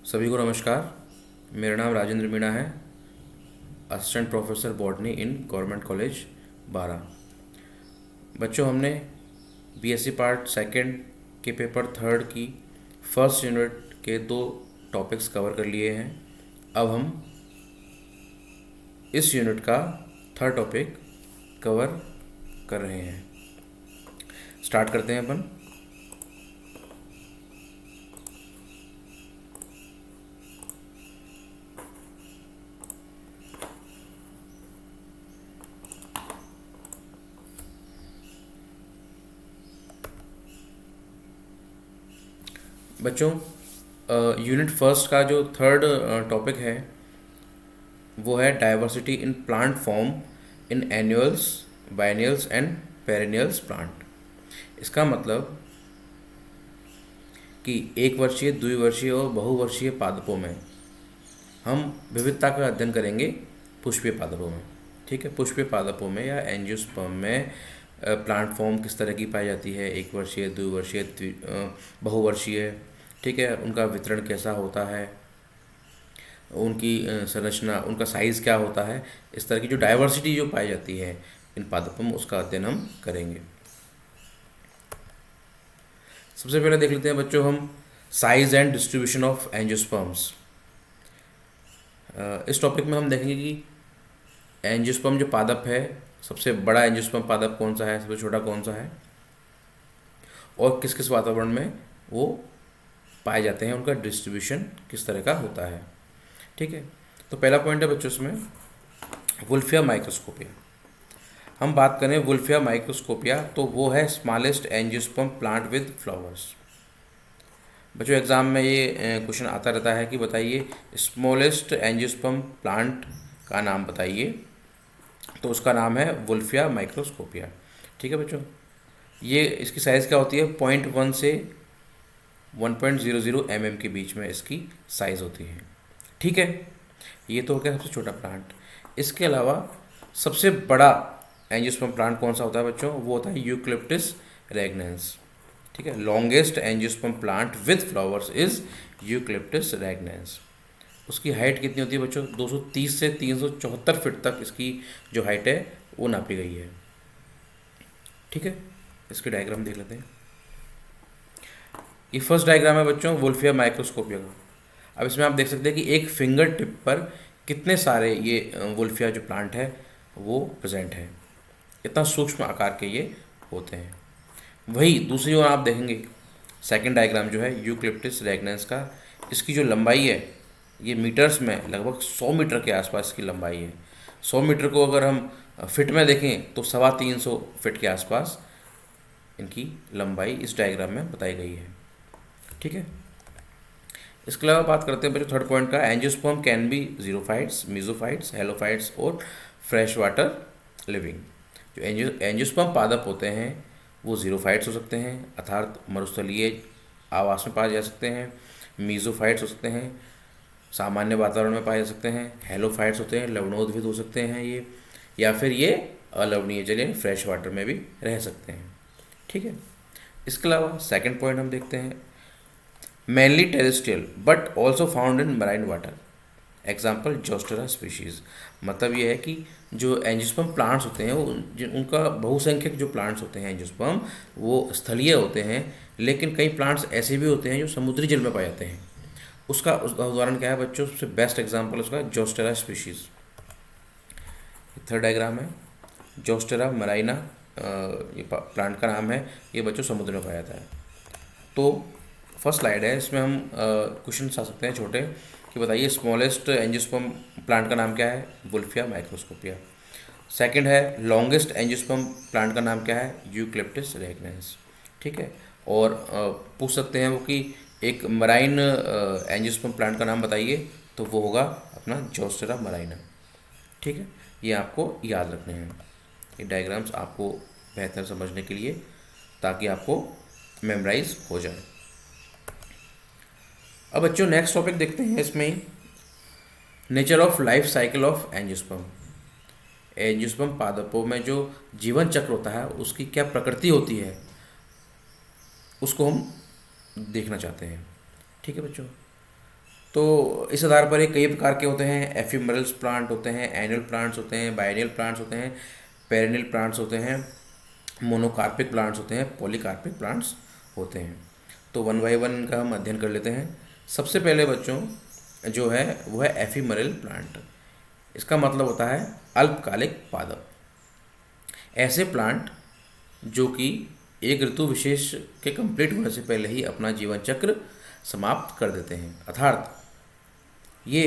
सभी को नमस्कार। मेरा नाम राजेंद्र मीणा है, assistant professor botany in government college बारा। बच्चों, हमने बीएससी पार्ट सेकंड के पेपर थर्ड की फर्स्ट यूनिट के 2 टॉपिक्स कवर कर लिए हैं। अब हम इस यूनिट का थर्ड टॉपिक कवर कर रहे हैं। स्टार्ट करते हैं अपन। बच्चों, यूनिट फर्स्ट का जो थर्ड टॉपिक है वो है diversity in plant form in annuals, biennials and perennials plant. इसका मतलब कि एक वर्षीय, द्विवर्षीय और बहुवर्षीय पादपों में हम विविधता का अध्ययन करेंगे पुष्पीय पादपों में। ठीक है, पुष्पीय पादपों में या एंजियोस्पर्म में प्लांट फॉर्म किस तरह की पाई जाती है, एक वर्षीय, द्विवर्षीय, बहुवर्षीय। ठीक है, उनका वितरण कैसा होता है, उनकी संरचना, उनका साइज़ क्या होता है, इस तरह की जो डाइवर्सिटी जो पाई जाती है इन पादपों में, उसका अध्ययन हम करेंगे। सबसे पहले देख लेते हैं बच्चों हम size and distribution of angiosperms. इस टॉपिक में हम देखेंगे कि एंजियोस्पर्म जो पादप है, सबसे बड़ा एंजियोस्पर्म पादप कौन सा है, सबसे छोटा कौन सा है, और किस किस वातावरण में वो पाए जाते हैं, उनका डिस्ट्रीब्यूशन किस तरह का होता है। ठीक है, तो पहला पॉइंट है बच्चों इसमें वुल्फिया माइक्रोस्कोपिया। हम बात करें वुल्फिया माइक्रोस्कोपिया तो वो है smallest angiosperm plant with flowers. बच्चों, एग्जाम में ये क्वेश्चन आता रहता है कि बताइए स्मॉलेस्ट एंजियोस्पर्म प्लांट का नाम बताइए, तो उसका नाम है वुल्फिया माइक्रोस्कोपिया। ठीक है बच्चों, ये इसकी साइज़ क्या होती है, 0.1 से 1.00 mm के बीच में इसकी साइज़ होती है। ठीक है, ये तो हो गया सबसे छोटा प्लांट। इसके अलावा सबसे बड़ा एंजियोस्पर्म प्लांट कौन सा होता है बच्चों, वो होता है यूक्लिप्टिस रेगनेंस। ठीक है, longest angiosperm plant with flowers is eucalyptus regnans. उसकी हाइट कितनी होती है बच्चों, 230 से 374 फीट तक इसकी जो हाइट है वो नापी गई है। ठीक है, इसके डायग्राम देख लेते हैं। ये फर्स्ट डायग्राम है बच्चों वुल्फिया माइक्रोस्कोपिया का। अब इसमें आप देख सकते हैं कि एक फिंगर टिप पर कितने सारे ये वुल्फिया जो प्लांट है वो प्रेजेंट है। इतना सूक्ष्म आकार के ये होते हैं। वही दूसरी ओर आप देखेंगे सेकंड डायग्राम जो है यूक्लिप्टिस रेगनेंस का, इसकी जो लंबाई है ये मीटर्स में लगभग 100 मीटर के आसपास की लंबाई है। 100 मीटर को अगर हम फिट में देखें तो 350 फिट के आसपास इनकी लंबाई इस डायग्राम में बताई गई है। ठीक है, इसके अलावा बात करते हैं बच्चों थर्ड पॉइंट का, angiosperm can be xerophytes, mesophytes, halophytes और फ्रेश वाटर लिविंग। जो एंजियोस्पर्म पादप होते हैं वो जीरोफाइट्स हो सकते हैं, अर्थात मरुस्थलीय आवास में पाए जा सकते हैं, मीजोफाइट्स हो सकते हैं, सामान्य वातावरण में पाए जा सकते हैं, हेलोफाइट्स होते हैं, लवणोद्भिद हो सकते हैं ये, या फिर ये अलवणीय जल यानी फ्रेश वाटर में भी रह सकते हैं। ठीक है, इसके अलावा सेकंड पॉइंट हम देखते हैं mainly terrestrial but also found in marine water, example Zostera species. मतलब ये है कि जो एंजियोस्पर्म प्लांट्स होते हैं वो उनका बहुसंख्यक जो प्लांट्स होते हैं एंजियोस्पर्म वो स्थलीय होते हैं, लेकिन कई प्लांट्स ऐसे भी होते हैं जो समुद्री जल में पाए जाते हैं। उसका उदाहरण क्या है बच्चों, सबसे बेस्ट एग्जाम्पल उसका जोस्टेरा स्पीशीज़। थर्ड डायग्राम है जोस्टेरा मराइना, ये प्लांट का नाम है, ये बच्चों समुद्र में पाया जाता है। तो फर्स्ट स्लाइड है, इसमें हम क्वेश्चन आ सकते हैं छोटे कि बताइए स्मॉलेस्ट एंजियोस्पर्म प्लांट का नाम क्या है, वुल्फिया माइक्रोस्कोपिया। सेकंड है लॉन्गेस्ट एंजियोस्पर्म प्लांट का नाम क्या है, यूक्लिप्टिस रेगनेंस। ठीक है, और पूछ सकते हैं वो कि एक मराइन एंजियोस्पर्म प्लांट का नाम बताइए, तो वो होगा अपना जोस्टेरा मराइना। ठीक है, ये आपको याद रखने हैं, ये डायग्राम्स आपको बेहतर समझने के लिए, ताकि आपको मेमोराइज हो जाए। अब बच्चों नेक्स्ट टॉपिक देखते हैं इसमें nature of life cycle of angiosperm. Angiosperm पादपों में जो जीवन चक्र होता है उसकी क्या प्रकृति होती है उसको हम देखना चाहते हैं। ठीक है बच्चों, तो इस आधार पर ये कई प्रकार के होते हैं। एफिमरल्स प्लांट होते हैं, एनुअल प्लांट्स होते हैं, बाइनियल प्लांट्स होते हैं, पेरेनियल प्लांट्स होते हैं, मोनोकार्पिक प्लांट्स होते हैं, पॉलीकार्पिक प्लांट्स होते हैं। तो वन बाई वन का हम अध्ययन कर लेते हैं। सबसे पहले बच्चों जो है वो है एफिमरल प्लांट। इसका मतलब होता है अल्पकालिक पादप। ऐसे प्लांट जो कि एक ऋतु विशेष के कंप्लीट होने से पहले ही अपना जीवन चक्र समाप्त कर देते हैं, अर्थात ये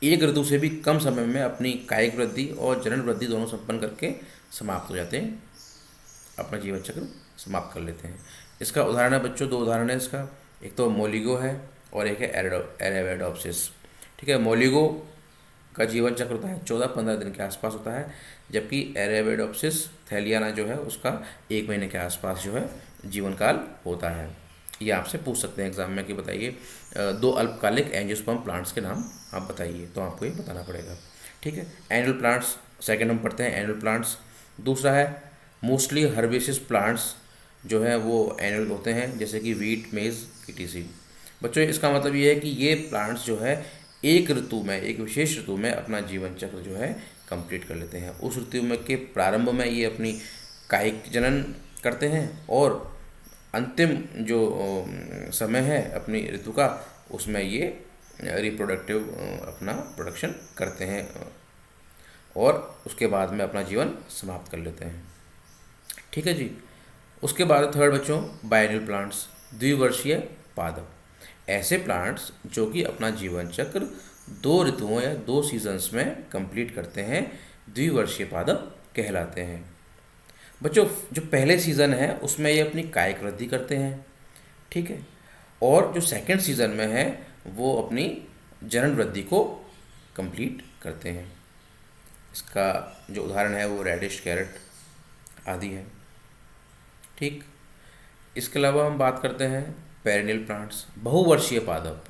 एक ऋतु से भी कम समय में अपनी कायिक वृद्धि और जनन वृद्धि दोनों संपन्न करके समाप्त हो जाते हैं, अपना जीवन चक्र समाप्त कर लेते हैं। इसका उदाहरण है बच्चों, दो उदाहरण है इसका। एक तो मोलिगो है और एक है एरेबिडोप्सिस। ठीक है, मोलिगो का जीवन चक्र होता है 14-15 दिन के आसपास होता है, जबकि एरेबिडोप्सिस थैलियाना जो है उसका 1 महीने के आसपास जो है जीवन काल होता है। ये आपसे पूछ सकते हैं एग्जाम में कि बताइए 2 अल्पकालिक एंजियोस्पर्म प्लांट्स के नाम आप बताइए, तो आपको ये बताना पड़ेगा। ठीक है, एनुअल प्लांट्स सेकंड हम पढ़ते हैं, एनुअल प्लांट्स। दूसरा है मोस्टली हर्बेसियस प्लांट्स जो है वो एनुअल होते हैं, जैसे कि वीट, मेज, ईटीसी। बच्चों इसका मतलब ये है कि ये प्लांट्स जो है एक ऋतु में, एक विशेष ऋतु में अपना जीवन चक्र जो है कंप्लीट कर लेते हैं। उस ऋतु में के प्रारंभ में ये अपनी कायिक जनन करते हैं और अंतिम जो समय है अपनी ऋतु का, उसमें ये रिप्रोडक्टिव अपना प्रोडक्शन करते हैं और उसके बाद में अपना जीवन समाप्त कर लेते हैं। ठीक है जी। उसके बाद थर्ड बच्चों बायनियल प्लांट्स, द्विवर्षीय पादप। ऐसे प्लांट्स जो कि अपना जीवन चक्र 2 ऋतुओं या 2 सीजन्स में कंप्लीट करते हैं, द्विवर्षीय पादप कहलाते हैं। बच्चों जो पहले सीज़न है उसमें ये अपनी कायिक वृद्धि करते हैं, ठीक है, और जो सेकंड सीज़न में है वो अपनी जनन वृद्धि को कंप्लीट करते हैं। इसका जो उदाहरण है वो रेडिश, कैरेट आदि है। ठीक, इसके अलावा हम बात करते हैं पेरिनियल प्लांट्स, बहुवर्षीय पादप।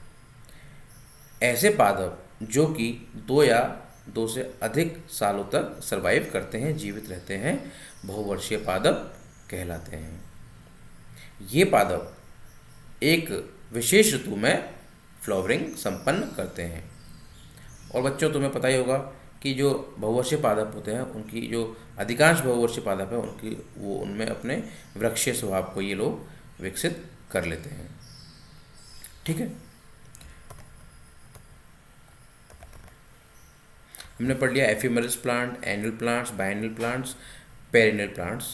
ऐसे पादप जो कि 2 या 2 से अधिक सालों तक सरवाइव करते हैं, जीवित रहते हैं, बहुवर्षीय पादप कहलाते हैं। ये पादप एक विशेष ऋतु में फ्लावरिंग संपन्न करते हैं। और बच्चों तुम्हें पता ही होगा कि जो बहुवर्षीय पादप होते हैं उनकी जो अधिकांश बहुवर्षीय पादप है उनकी वो उनमें अपने वृक्षीय स्वभाव को ये लोग विकसित कर लेते हैं। ठीक है, हमने पढ़ लिया ephemerals plant, annual plants, biennial plants, perennial plants.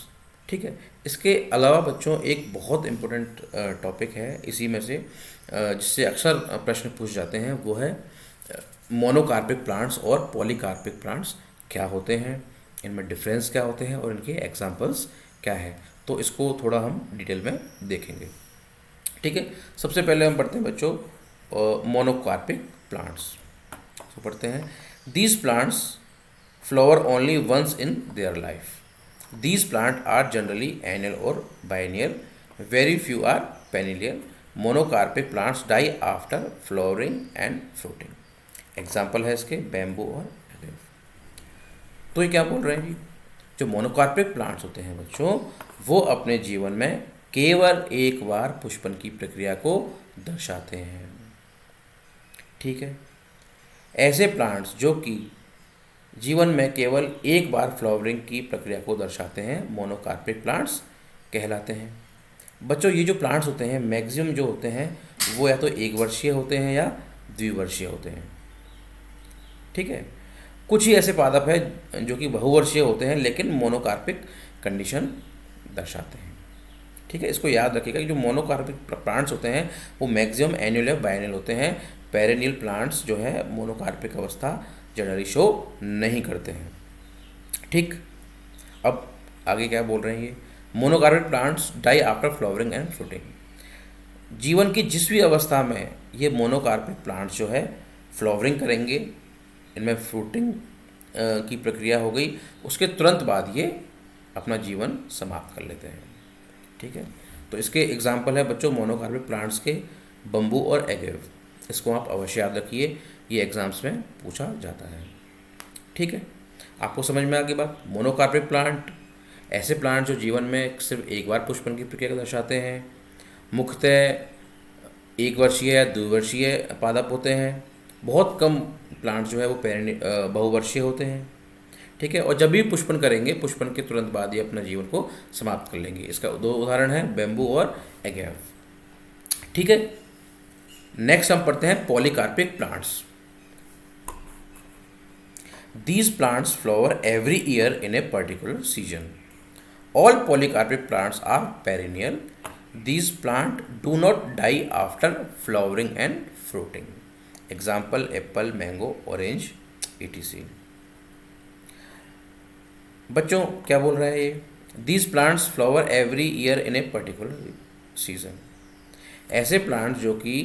ठीक है, इसके अलावा बच्चों एक बहुत इम्पोर्टेंट टॉपिक है इसी में से जिससे अक्सर प्रश्न पूछ जाते हैं, वो है मोनोकार्पिक प्लांट्स और पॉलीकार्पिक प्लांट्स क्या होते हैं, इनमें डिफरेंस क्या होते हैं और इनके एग्जांपल्स क्या है। तो इसको थोड़ा हम डिटेल में देखेंगे। ठीक है, सबसे पहले हम पढ़ते हैं बच्चों मोनोकार्पिक प्लांट्स। तो पढ़ते हैं, these plants flower only once in their life. These plants are generally annual or biennial. Very few are perennial. Monocarpic plants die after flowering and fruiting. Example है इसके बैम्बू और एलिव। तो ये क्या बोल रहे हैं जी, जो मोनोकार्पिक प्लांट्स होते हैं बच्चों वो अपने जीवन में केवल एक बार पुष्पन की प्रक्रिया को दर्शाते हैं। ठीक है, ऐसे प्लांट्स जो कि जीवन में केवल एक बार फ्लावरिंग की प्रक्रिया को दर्शाते हैं मोनोकार्पिक प्लांट्स कहलाते हैं। बच्चों ये जो प्लांट्स होते हैं मैक्सिमम जो होते हैं वो या तो 1 वर्षीय होते हैं या द्विवर्षीय होते हैं। ठीक है, कुछ ही ऐसे पादप है जो कि बहुवर्षीय होते हैं लेकिन मोनोकार्पिक कंडीशन दर्शाते हैं। ठीक है, इसको याद रखिएगा कि जो मोनोकार्पिक प्लांट्स होते हैं वो मैक्सिमम एनुअल या बायनियल होते हैं। पेरेनियल प्लांट्स जो है मोनोकार्पिक अवस्था जनरली शो नहीं करते हैं। ठीक, अब आगे क्या बोल रहे हैं ये, monocarpic plants die after flowering and fruiting. जीवन की जिस भी अवस्था में ये मोनोकार्पिक प्लांट्स जो है फ्लावरिंग करेंगे, इनमें फ्रूटिंग की प्रक्रिया हो गई, उसके तुरंत बाद ये अपना जीवन समाप्त कर लेते हैं। ठीक है, तो इसके एग्जाम्पल है बच्चों मोनोकार्पिक प्लांट्स के बम्बू और एगेव। इसको आप अवश्य याद रखिए, ये एग्जाम्स में पूछा जाता है। ठीक है, आपको समझ में आ गई बात। मोनोकार्पिक प्लांट ऐसे प्लांट जो जीवन में सिर्फ एक बार पुष्पन की प्रक्रिया को दर्शाते हैं, मुख्यतः एक वर्षीय या द्विवर्षीय पादप होते हैं। बहुत कम प्लांट जो है वो बहुवर्षीय होते हैं। ठीक है, और जब भी पुष्पन करेंगे, पुष्पन के तुरंत बाद ये अपना जीवन को समाप्त कर लेंगे। इसका दो उदाहरण है बेम्बू और एगेव। ठीक है, नेक्स्ट हम पढ़ते हैं polycarpic plants. These plants flower every year in a particular season. All polycarpic plants are perennial. These plants do not die after flowering and fruiting. Example apple, mango, orange, etc. बच्चों क्या बोल रहा है ये? These plants flower every year in a particular season. ऐसे plant जो कि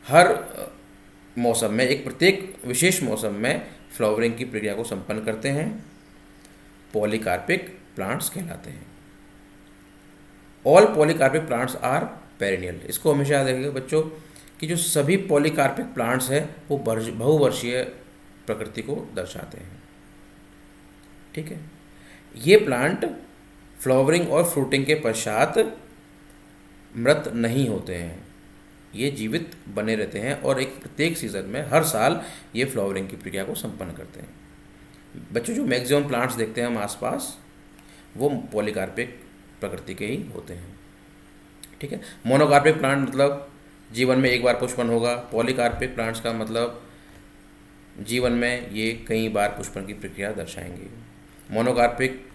हर मौसम में, एक प्रत्येक विशेष मौसम में फ्लावरिंग की प्रक्रिया को संपन्न करते हैं, पॉलीकार्पिक प्लांट्स कहलाते हैं। All polycarpic plants are perennial. इसको हमेशा याद रखिएगा बच्चों कि जो सभी पॉलीकार्पिक प्लांट्स हैं वो बहुवर्षीय प्रकृति को दर्शाते हैं। ठीक है, ये प्लांट फ्लावरिंग और फ्रूटिंग के पश्चात मृत नहीं होते हैं, ये जीवित बने रहते हैं और एक प्रत्येक सीज़न में हर साल ये फ्लावरिंग की प्रक्रिया को संपन्न करते हैं। बच्चों जो मैक्सिमम प्लांट्स देखते हैं हम आसपास वो पॉलीकार्पिक प्रकृति के ही होते हैं। ठीक है, मोनोकार्पिक प्लांट मतलब जीवन में एक बार पुष्पन होगा। पॉलीकार्पिक प्लांट्स का मतलब जीवन में ये कई बार पुष्पन की प्रक्रिया दर्शाएंगे। मोनोकार्पिक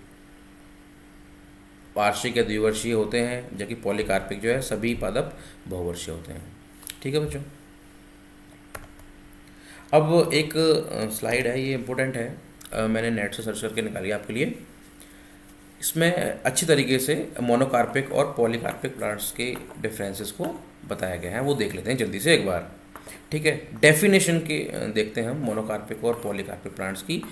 वार्षिक या द्विवर्षीय होते हैं, जबकि पॉलीकार्पिक जो है सभी पादप बहुवर्षीय होते हैं। ठीक है बच्चों, अब एक स्लाइड है, ये इम्पोर्टेंट है, मैंने नेट से सर्च करके निकाली आपके लिए। इसमें अच्छी तरीके से मोनोकार्पिक और पॉलीकार्पिक प्लांट्स के डिफरेंसेस को बताया गया है, वो देख लेते हैं जल्दी से एक बार। ठीक है, डेफिनेशन के देखते हैं हम मोनोकार्पिक और पॉलीकार्पिक प्लांट्स की।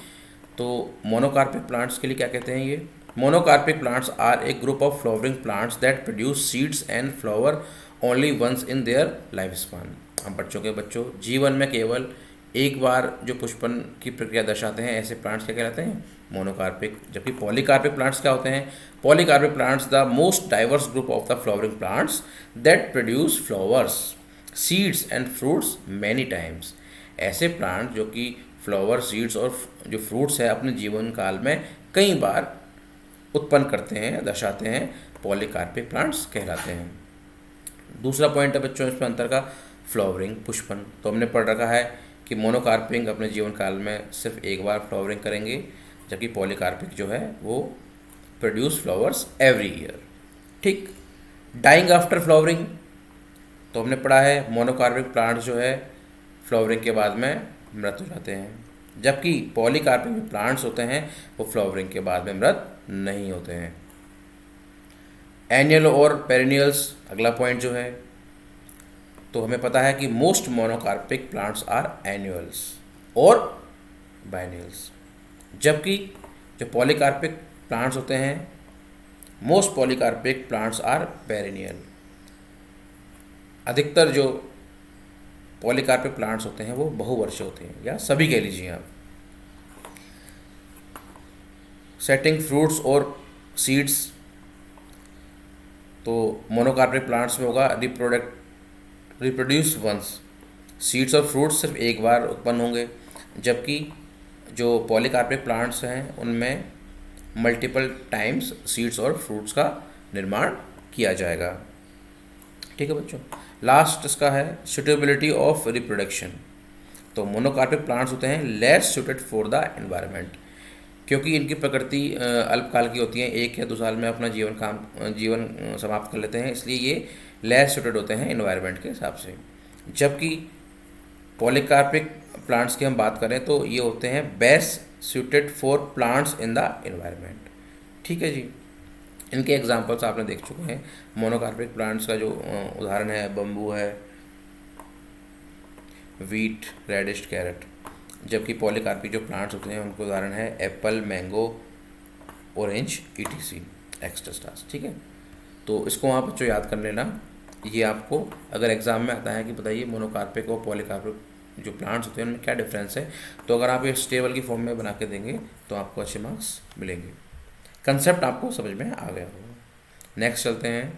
तो मोनोकार्पिक प्लांट्स के लिए क्या कहते हैं ये? Monocarpic plants are a group of flowering plants that produce seeds and flower only once in their lifespan. हम बच्चों जीवन में केवल एक बार जो पुष्पन की प्रक्रिया दर्शाते हैं ऐसे प्लांट्स क्या कहलाते हैं? मोनोकार्पिक। जबकि पॉलीकार्पिक प्लांट्स क्या होते हैं? Polycarpic plants the most diverse group of the flowering plants that produce flowers, seeds and fruits many times. ऐसे प्लांट जो कि फ्लावर, सीड्स और जो फ्रूट्स है अपने जीवन काल में कई बार उत्पन्न करते हैं, दर्शाते हैं, पॉलीकार्पिक प्लांट्स कहलाते हैं। दूसरा पॉइंट है बच्चों इसमें अंतर का, फ्लावरिंग, पुष्पन। तो हमने पढ़ रखा है कि मोनोकार्पिक अपने जीवन काल में सिर्फ एक बार फ्लावरिंग करेंगे, जबकि पॉलीकार्पिक जो है वो प्रोड्यूस फ्लावर्स एवरी ईयर। ठीक, डाइंग आफ्टर फ्लावरिंग, तो हमने पढ़ा है मोनोकार्पिक प्लांट्स जो है फ्लावरिंग के बाद में मृत हो जाते हैं, जबकि पॉलीकार्पिक जो प्लांट्स होते हैं वो फ्लावरिंग के बाद में मृत नहीं होते हैं। एनुअल और पेरिनियल्स अगला पॉइंट जो है, तो हमें पता है कि most monocarpic plants are annuals और बाइनियल्स, जबकि जो पॉलीकार्पिक प्लांट्स होते हैं, most polycarpic plants are perennial. अधिकतर जो पॉलीकार्पिक प्लांट्स होते हैं वो बहुवर्षीय होते हैं, या सभी कह लीजिए आप। सेटिंग फ्रूट्स और सीड्स, तो मोनोकार्पिक प्लांट्स में होगा रिप्रोड्यूस वंस, सीड्स और फ्रूट्स सिर्फ एक बार उत्पन्न होंगे, जबकि जो पॉलीकार्पिक प्लांट्स हैं उनमें मल्टीपल टाइम्स सीड्स और फ्रूट्स का निर्माण किया जाएगा। ठीक है बच्चों, लास्ट इसका है सुटेबिलिटी ऑफ रिप्रोडक्शन। तो मोनोकार्पिक प्लांट्स होते हैं less suited for the environment, क्योंकि इनकी प्रकृति अल्पकाल की होती है, 1 या 2 साल में अपना जीवन समाप्त कर लेते हैं, इसलिए ये लेस सुटेड होते हैं एनवायरनमेंट के हिसाब से। जबकि पॉलीकार्पिक प्लांट्स की हम बात करें तो ये होते हैं best suited for plants in the environment. ठीक है जी, इनके एग्जांपल्स आपने देख चुके हैं। मोनोकार्पिक प्लांट्स का जो उदाहरण है बम्बू है, वीट, रेडिश, कैरेट। जबकि पॉलीकार्पिक जो प्लांट्स होते हैं उनके उदाहरण है एप्पल, मैंगो, ऑरेंज, ETC, एक्स्ट्रास्टार्स। ठीक है, तो इसको आप बच्चों याद कर लेना। ये आपको अगर एग्ज़ाम में आता है कि बताइए मोनोकार्पिक और पॉलीकार्पिक जो प्लांट्स होते हैं उनमें क्या डिफरेंस है, तो अगर आप इस टेबल की फॉर्म में बना के देंगे तो आपको अच्छे मार्क्स मिलेंगे। कंसेप्ट आपको समझ में आ गया होगा। नेक्स्ट चलते हैं।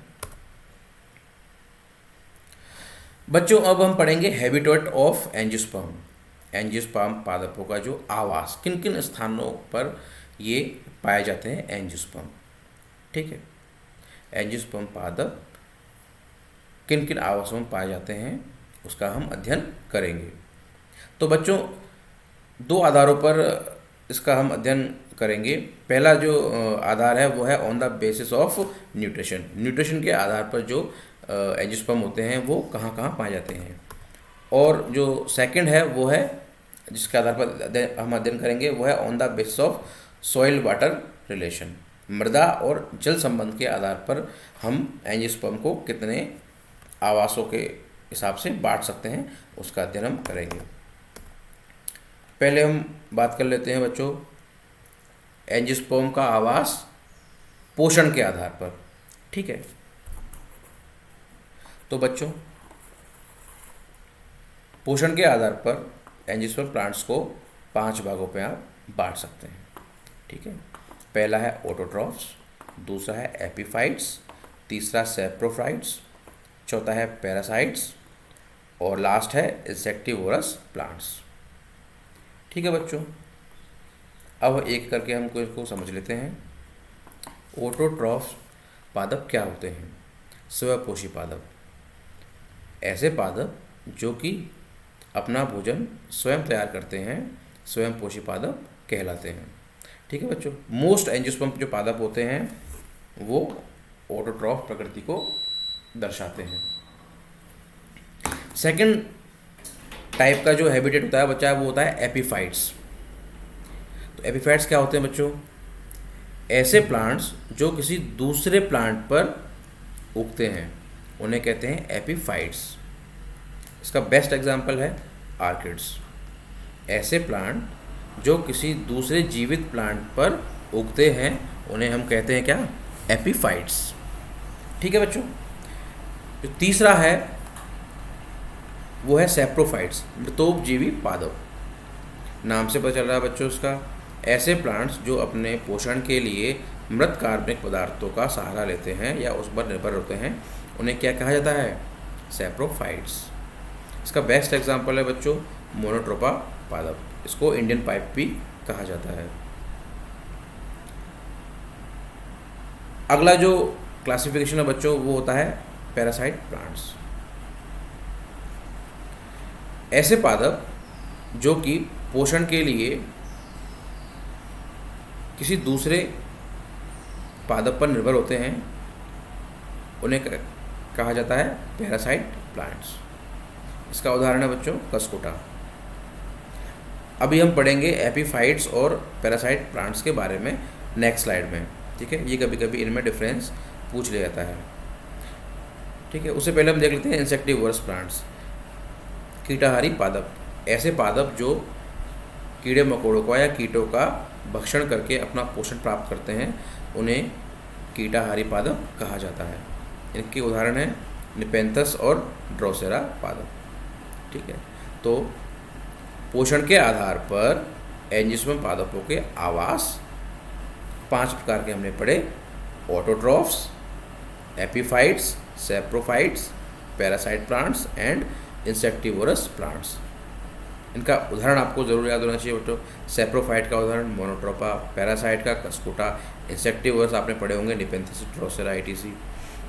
बच्चों अब हम पढ़ेंगे हैबिटेट ऑफ एंजियोस्पर्म। एंजियोस्पर्म पादपों का जो आवास, किन किन स्थानों पर ये पाए जाते हैं एंजियोस्पर्म। ठीक है, एंजियोस्पर्म पादप किन किन आवासों में पाए जाते हैं उसका हम अध्ययन करेंगे। तो बच्चों दो आधारों पर इसका हम अध्ययन करेंगे। पहला जो आधार है वो है on the basis of nutrition. Nutrition के आधार पर जो एंजियोस्पर्म होते हैं वो कहाँ कहाँ पाए जाते हैं। और जो सेकंड है वो है जिसके आधार पर हम अध्ययन करेंगे वो है on the basis of soil water relation. मृदा और जल संबंध के आधार पर हम एंजियोस्पर्म को कितने आवासों के हिसाब से बांट सकते हैं उसका अध्ययन हम करेंगे। पहले हम बात कर लेते हैं बच्चों एंजियोस्पर्म का आवास पोषण के आधार पर। ठीक है, तो बच्चों पोषण के आधार पर एंजियोस्पर्म प्लांट्स को 5 भागों पे आप बांट सकते हैं। ठीक है, पहला है ऑटोट्रॉफ्स, दूसरा है एपीफाइट्स, तीसरा सैप्रोफाइट्स, चौथा है पैरासाइट्स और लास्ट है इंसेक्टिवोरस प्लांट्स। ठीक है बच्चों, अब एक करके हमको इसको समझ लेते हैं। ऑटोट्रॉफ्स पादप क्या होते हैं? स्वपोषी पादप, ऐसे पादप जो कि अपना भोजन स्वयं तैयार करते हैं, स्वयं पोषी पादप कहलाते हैं। ठीक है बच्चों, मोस्ट एंजियोस्पर्म जो पादप होते हैं वो ऑटोट्रॉफ प्रकृति को दर्शाते हैं। सेकंड टाइप का जो हैबिटेट होता है बच्चा वो होता है एपीफाइट्स। तो एपीफाइट्स क्या होते हैं बच्चों? ऐसे प्लांट्स जो किसी दूसरे प्लांट पर उगते हैं उन्हें कहते हैं एपीफाइट्स। इसका बेस्ट एग्जांपल है आर्किड्स। ऐसे प्लांट जो किसी दूसरे जीवित प्लांट पर उगते हैं उन्हें हम कहते हैं क्या? एपीफाइट्स। ठीक है बच्चों, जो तीसरा है वो है सैप्रोफाइट्स, मृतोपजीवी पादप। नाम से पता चल रहा है बच्चों उसका, ऐसे प्लांट्स जो अपने पोषण के लिए मृत कार्बनिक पदार्थों का सहारा लेते हैं या उस पर निर्भर होते हैं उन्हें क्या कहा जाता है? सैप्रोफाइट्स। इसका बेस्ट एग्जांपल है बच्चों मोनोट्रोपा पादप, इसको इंडियन पाइप भी कहा जाता है। अगला जो क्लासिफिकेशन है बच्चों वो होता है पैरासाइट प्लांट्स। ऐसे पादप जो कि पोषण के लिए किसी दूसरे पादप पर निर्भर होते हैं उन्हें कहा जाता है पैरासाइट प्लांट्स। इसका उदाहरण है बच्चों कसकोटा। अभी हम पढ़ेंगे एपीफाइट्स और पैरासाइट प्लांट्स के बारे में नेक्स्ट स्लाइड में। ठीक है, ये कभी कभी इनमें डिफरेंस पूछ लिया जाता है। ठीक है, उससे पहले हम देख लेते हैं इंसेक्टिवोरस प्लांट्स। कीटाहारी पादप, ऐसे पादप जो कीड़े मकोड़ों का या कीटों का भक्षण करके अपना पोषण प्राप्त करते हैं उन्हें कीटाहारी पादप कहा जाता है। इनके उदाहरण हैं निपेंथस और ड्रोसेरा पादप। ठीक है, तो पोषण के आधार पर एंजियोस्पर्म पादपों के आवास 5 प्रकार के हमने पढ़े: autotrophs, epiphytes, saprophytes, parasite plants and insectivorous plants. इनका उदाहरण आपको जरूर याद होना चाहिए बच्चों। सैप्रोफाइट का उदाहरण मोनोट्रोपा, पैरासाइट का कसकोटा, इंसेक्टिवोरस आपने पढ़े होंगे निपेंथस, ड्रोसेरा etc,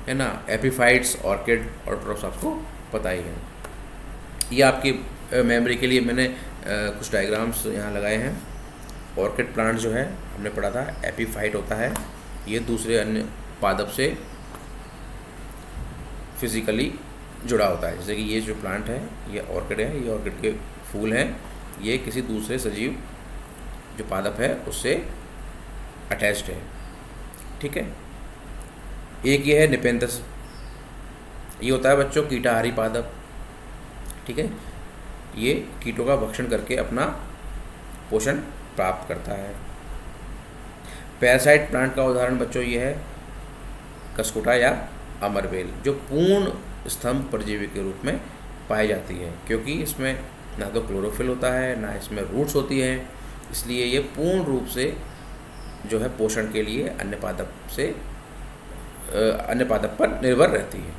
है ना। एपीफाइट्स, ऑर्किड, ऑटोट्रॉफ्स आपको पता ही है। ये आपकी मेमोरी के लिए मैंने कुछ डायग्राम्स यहाँ लगाए हैं। ऑर्किड प्लांट जो है हमने पढ़ा था एपीफाइट होता है, ये दूसरे अन्य पादप से फिजिकली जुड़ा होता है। जैसे कि ये जो प्लांट है ये ऑर्किड है, ये ऑर्किड के फूल हैं, ये किसी दूसरे सजीव जो पादप है उससे अटैच्ड है। ठीक है, एक ये है निपेंथस, ये होता है बच्चों कीटाहारी पादप। ठीक है, ये कीटों का भक्षण करके अपना पोषण प्राप्त करता है। पैरासाइट प्लांट का उदाहरण बच्चों ये है कसकोटा या अमरबेल, जो पूर्ण स्तंभ परजीवी के रूप में पाई जाती है, क्योंकि इसमें ना तो क्लोरोफिल होता है ना इसमें रूट्स होती हैं, इसलिए ये पूर्ण रूप से जो है पोषण के लिए अन्य पादप पर निर्भर रहती है।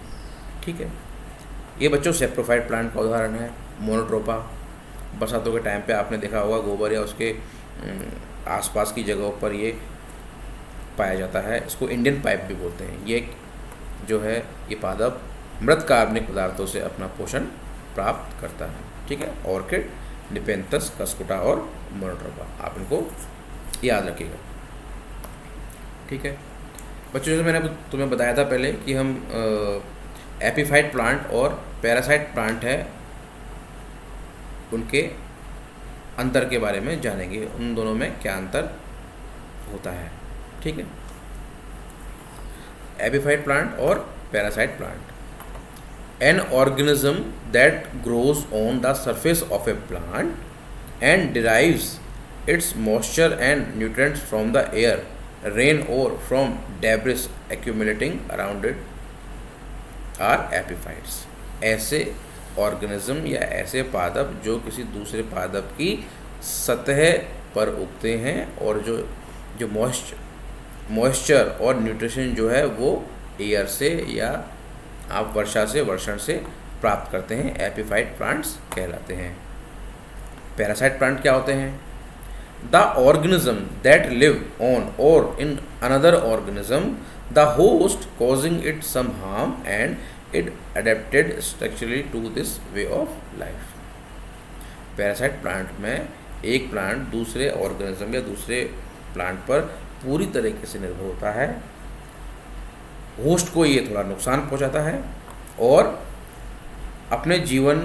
ठीक है, ये बच्चों सेप्रोफाइट प्लांट का उदाहरण है। मोनोट्रोपा, बरसातों के टाइम पे आपने देखा होगा गोबर या उसके आसपास की जगहों पर ये पाया जाता है। इसको इंडियन पाइप भी बोलते हैं। ये जो है ये पादप मृत कार्बनिक पदार्थों से अपना पोषण प्राप्त करता है। ठीक है, ऑर्किड, निपेंथस, कस्कुटा और मोनोट्रोपा, आप इनको याद रखिएगा। ठीक है बच्चों, जैसे मैंने तुम्हें बताया था पहले कि हम एपीफाइट प्लांट और पैरासाइट प्लांट है उनके अंतर के बारे में जानेंगे, उन दोनों में क्या अंतर होता है। ठीक है, एपीफाइट प्लांट और parasite plant. An organism that grows on the surface of a plant and derives its moisture and nutrients from the air, rain or from debris accumulating around it are epiphytes। ऐसे organism या ऐसे पादप जो किसी दूसरे पादप की सतह पर उगते हैं और जो मॉइस्चर और न्यूट्रिशन जो है वो एयर से या आप वर्षा से, वर्षण से प्राप्त करते हैं, एपीफाइट प्लांट्स कहलाते हैं। पैरासाइट प्लांट क्या होते हैं? The organism that live on और in another organism the host causing it some harm and it adapted structurally to this way of life. Parasite plant में एक प्लांट दूसरे ऑर्गेनिज्म या दूसरे प्लांट पर पूरी तरीके से निर्भर होता है। होस्ट को ये थोड़ा नुकसान पहुंचाता है और अपने जीवन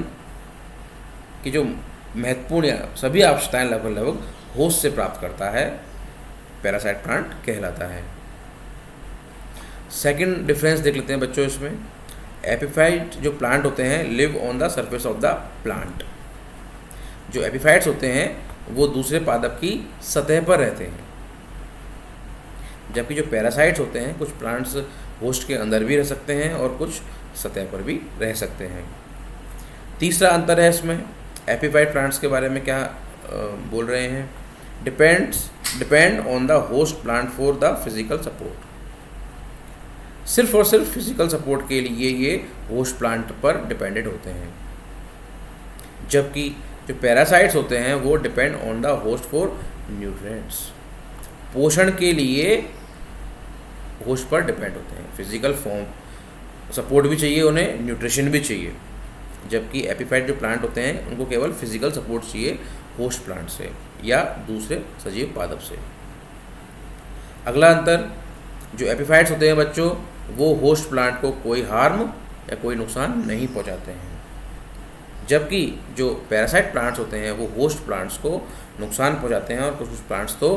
की जो महत्वपूर्ण या सभी आवश्यकताएं लगभग होस्ट से प्राप्त करता है, पैरासाइट प्लांट कहलाता है। सेकंड डिफरेंस देख लेते हैं बच्चों इसमें। एपीफाइट जो प्लांट होते हैं live on the surface of the plant. जो एपीफाइट्स होते हैं वो दूसरे पादप की सतह पर रहते हैं, जबकि जो पैरासाइट्स होते हैं कुछ प्लांट्स होस्ट के अंदर भी रह सकते हैं और कुछ सतह पर भी रह सकते हैं। तीसरा अंतर है इसमें, एपीफाइट प्लांट्स के बारे में क्या बोल रहे हैं? Depend on the host plant for the physical support. सिर्फ और सिर्फ फिजिकल सपोर्ट के लिए ये होस्ट प्लांट पर डिपेंडेंट होते हैं, जबकि जो पैरासाइट्स होते हैं वो depend on the host for nutrients. पोषण के लिए होस्ट पर डिपेंड होते हैं, फिजिकल फॉर्म सपोर्ट भी चाहिए उन्हें, न्यूट्रिशन भी चाहिए, जबकि एपीफाइट जो प्लांट होते हैं उनको केवल फिजिकल सपोर्ट चाहिए होस्ट प्लांट से या दूसरे सजीव पादप से। अगला अंतर, जो एपीफाइट्स होते हैं बच्चों वो होस्ट प्लांट को कोई हार्म या कोई नुकसान नहीं पहुंचाते हैं, जबकि जो पैरासाइट प्लांट्स होते हैं वो होस्ट प्लांट्स को नुकसान पहुंचाते हैं और कुछ प्लांट्स तो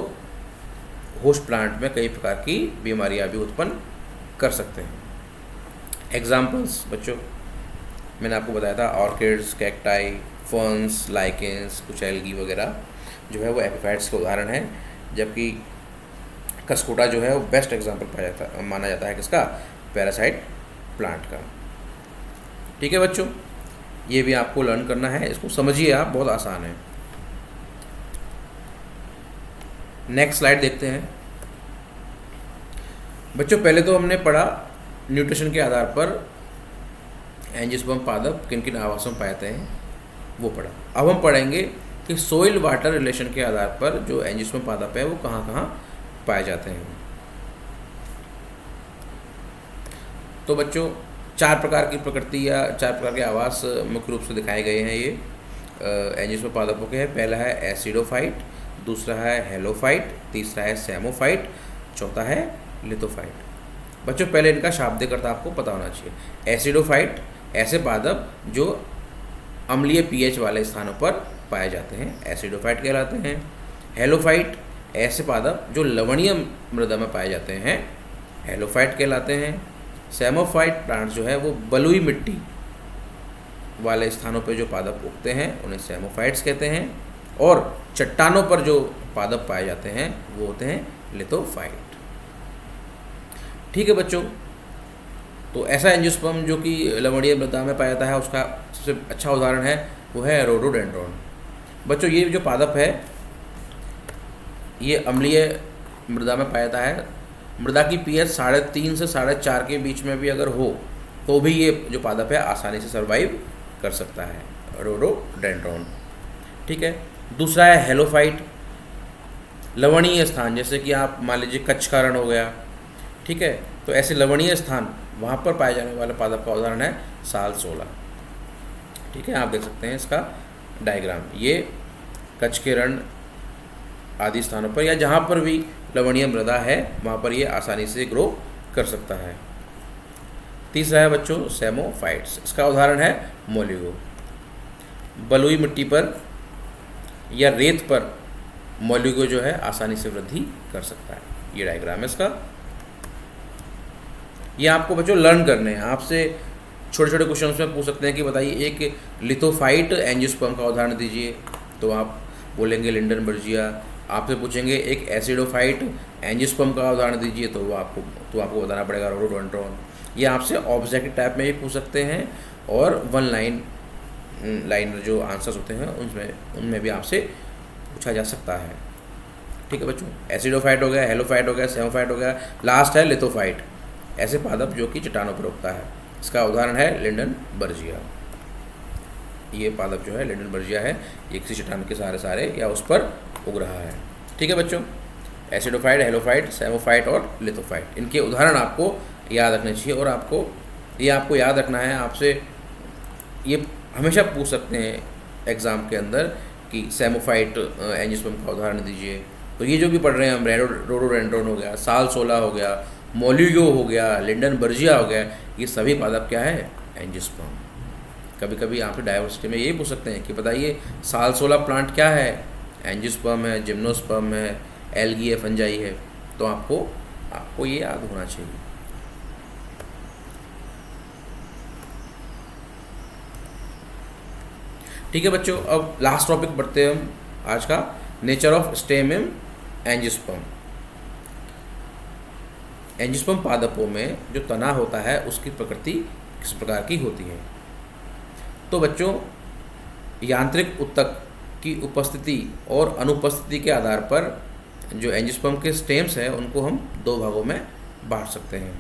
होस्ट प्लांट में कई प्रकार की बीमारियां भी उत्पन्न कर सकते हैं। एग्जाम्पल्स बच्चों मैंने आपको बताया था, ऑर्किड्स, कैक्टाई, फर्न्स, लाइकेंस, कुछ एल्गी वगैरह जो है वो एपीफाइट्स के उदाहरण हैं, जबकि कस्कुटा जो है वो बेस्ट एग्जाम्पल माना जाता है किसका? पैरासाइट प्लांट का। ठीक है बच्चों, ये भी आपको लर्न करना है, इसको समझिए आप, बहुत आसान है। नेक्स्ट स्लाइड देखते हैं बच्चों। पहले तो हमने पढ़ा न्यूट्रिशन के आधार पर एंजियोस्पर्म पादप किन किन आवासों में पाते हैं वो पढ़ा। अब हम पढ़ेंगे कि सोइल वाटर रिलेशन के आधार पर जो एंजियोस्पर्म पादप है वो कहाँ कहाँ पाए जाते हैं। तो बच्चों चार प्रकार की प्रकृति या चार प्रकार के आवास मुख्य रूप से दिखाए गए हैं ये एंजियोस्पर्म पादपों के हैं। पहला है एसिडोफाइट, दूसरा है हेलोफाइट, तीसरा है सेमोफाइट, चौथा है लिथोफाइट। बच्चों पहले इनका शाब्दिक अर्थ आपको पता होना चाहिए। एसिडोफाइट ऐसे पादप जो अम्लीय पीएच वाले स्थानों पर पाए जाते हैं, एसिडोफाइट कहलाते हैं। हेलोफाइट ऐसे पादप जो लवणीय मृदा में पाए जाते हैं, हेलोफाइट कहलाते हैं। सेमोफाइट प्लांट्स जो है वो बलुई मिट्टी वाले स्थानों पर जो पादप उगते हैं उन्हें सेमोफाइट्स कहते हैं, और चट्टानों पर जो पादप पाए जाते हैं वो होते हैं लिथोफाइट। ठीक है बच्चों, तो ऐसा एंजियोस्पर्म जो कि लवणीय मृदा में पाया जाता है उसका सबसे अच्छा उदाहरण है वो है रोडोडेंड्रॉन। बच्चों ये जो पादप है ये अम्लीय मृदा में पाया जाता है। मृदा की पीएच 3.5 से 4.5 के बीच में भी अगर हो तो भी ये जो पादप है आसानी से सर्वाइव कर सकता है, रोडोडेंड्रॉन। ठीक है। दूसरा है हेलोफाइट, लवणीय स्थान, जैसे कि आप मान लीजिए कच्छ का रण हो गया, ठीक है, तो ऐसे लवणीय स्थान वहाँ पर पाए जाने वाले पादप का उदाहरण है साल 16। ठीक है, आप देख सकते हैं इसका डायग्राम, ये कच्छ के रण आदि स्थानों पर या जहाँ पर भी लवणीय मृदा है वहाँ पर ये आसानी से ग्रो कर सकता है। तीसरा है बच्चों सेमोफाइट्स, इसका उदाहरण है मोलिगो। बलुई मिट्टी पर या रेत पर मोलिगो जो है आसानी से वृद्धि कर सकता है। ये डायग्राम है इसका। ये आपको बच्चों लर्न करने हैं, आपसे छोटे छोटे क्वेश्चन में पूछ सकते हैं कि बताइए एक लिथोफाइट एंजियोस्पर्म का उदाहरण दीजिए, तो आप बोलेंगे लिंडनबर्जिया। आपसे पूछेंगे एक एसिडोफाइट एंजियोस्पर्म का उदाहरण दीजिए, तो आपको बताना पड़ेगा रोडोडेंड्रॉन। ये आपसे ऑब्जेक्टिव टाइप में भी पूछ सकते हैं और वन लाइन जो आंसर्स होते हैं उनमें भी आपसे पूछा जा सकता है। ठीक है बच्चों, एसिडोफाइट हो गया, हेलोफाइट हो गया, सेमोफाइट हो गया, लास्ट है लिथोफाइट, ऐसे पादप जो कि चट्टानों पर उगता है। इसका उदाहरण है लिंडनबर्जिया। ये पादप जो है लिंडनबर्जिया है, ये किसी चट्टान के सहारे या उस पर उग रहा है। ठीक है बच्चों, एसिडोफाइट, हेलोफाइट, सेमोफाइट और लिथोफाइट, इनके उदाहरण आपको याद रखने चाहिए और आपको याद रखना है। आपसे ये हमेशा पूछ सकते हैं एग्ज़ाम के अंदर कि सेमोफाइट एंजियोस्पर्म का उदाहरण दीजिए। तो ये जो भी पढ़ रहे हैं हम, रोडोडेंड्रॉन हो गया, साल 16 हो गया, मोलिगो हो गया, लिंडनबर्जिया हो गया, ये सभी पादप क्या है? एंजियोस्पर्म। कभी कभी आपसे डायवर्सिटी में यही पूछ सकते हैं कि बताइए साल 16 प्लांट क्या है? एंजियोस्पर्म है, जिम्नोस्पर्म है, एल्गी है, फंजाई है। तो आपको ये याद होना चाहिए। ठीक है बच्चों, अब लास्ट टॉपिक बढ़ते हैं हम आज का, nature of stem in angiosperm. Angiosperm पादपों में जो तना होता है उसकी प्रकृति किस प्रकार की होती है? तो बच्चों, यांत्रिक ऊतक की उपस्थिति और अनुपस्थिति के आधार पर जो एंजियोस्पर्म के स्टेम्स हैं उनको हम दो भागों में बांट सकते हैं।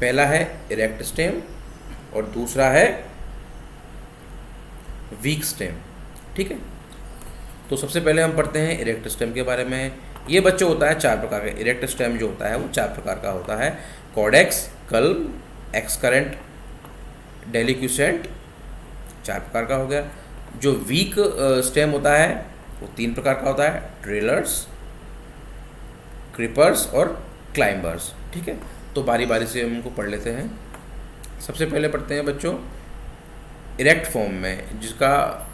पहला है इरेक्ट स्टेम और दूसरा है वीक स्टेम। ठीक है, तो सबसे पहले हम पढ़ते हैं इरेक्ट स्टेम के बारे में। ये बच्चों होता है 4 प्रकार का। इरेक्ट स्टेम जो होता है वो 4 प्रकार का होता है, कॉडेक्स, कल्म, एक्सकरेंट, डेलिक्यूसेंट, 4 प्रकार का हो गया। जो वीक स्टेम होता है वो 3 प्रकार का होता है, ट्रेलर्स, क्रीपर्स और क्लाइंबर्स। ठीक है, तो बारी बारी से हम उनको पढ़ लेते हैं। सबसे पहले पढ़ते हैं बच्चों इरेक्ट फॉर्म में,